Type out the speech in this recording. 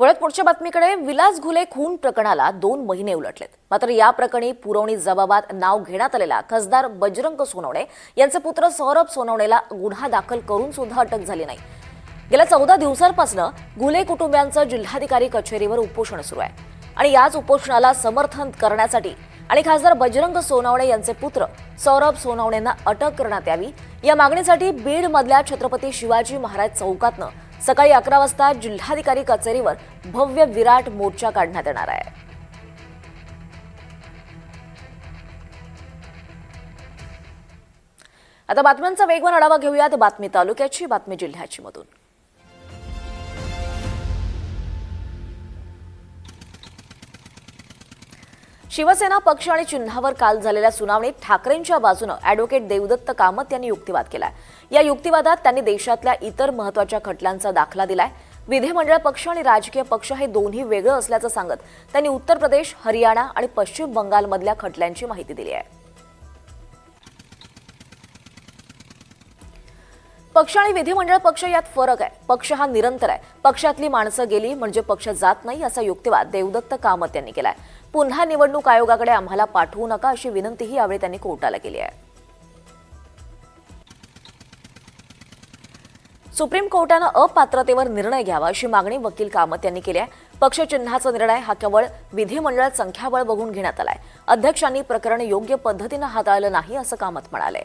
वळत पुढच्या बातमीकडे. विलास घुले खून प्रकरणाला 2 महिने उलटलेत. मात्र या प्रकरणी पुरवणी जबाबात नाव घेण्यात आलेला खासदार बजरंग सोनवणे यांचे पुत्र सौरभ सोनवणेला गुन्हा दाखल करून सुद्धा अटक झाली नाही. गेल्या 14 दिवसांपासून घुले कुटुंबियांचं जिल्हाधिकारी कचेरीवर उपोषण सुरू आहे आणि याच उपोषणाला समर्थन करण्यासाठी आणि खासदार बजरंग सोनवणे यांचे पुत्र सौरभ सोनवणेंना अटक करण्यात यावी या मागणीसाठी बीडमधल्या छत्रपती शिवाजी महाराज चौकातनं सकाळी 11 वाजता जिल्हाधिकारी कचेरीवर भव्य विराट मोर्चा काढण्यात येणार आहे. आता बातम्यांचा वेगवान आढावा घेऊयात. बातमी तालुक्याची, बातमी जिल्ह्याची मधून. शिवसेना पक्ष आणि चिन्हावर काल झालेल्या सुनावणीत ठाकरेंच्या बाजूने अॅडव्होकेट देवदत्त कामत यांनी युक्तिवाद केलाय. या युक्तिवादात त्यांनी देशातल्या इतर महत्त्वाच्या खटल्यांचा दाखला दिलाय. विधिमंडळ पक्ष आणि राजकीय पक्ष हे दोन्ही वेगळं असल्याचं सांगत त्यांनी उत्तर प्रदेश, हरियाणा आणि पश्चिम बंगालमधल्या खटल्यांची माहिती दिली आहे. पक्ष आणि विधिमंडळ पक्ष यात फरक आहे. पक्ष हा निरंतर आहे. पक्षातली माणसं गेली म्हणजे पक्ष जात नाही असा युक्तिवाद देवदत्त कामत यांनी केलाय. पुन्हा निवडणूक आयोगाकडे आम्हाला पाठवू नका अशी विनंतीही यावेळी त्यांनी कोर्टाला केली आहे. सुप्रीम कोर्टानं अपात्रतेवर निर्णय घ्यावा अशी मागणी वकील कामत यांनी केली आहे. पक्ष चिन्हाचा निर्णय हा केवळ विधिमंडळात संख्याबळ बघून घेण्यात आलाय. अध्यक्षांनी प्रकरण योग्य पद्धतीनं हाताळलं नाही असं कामत म्हणाले.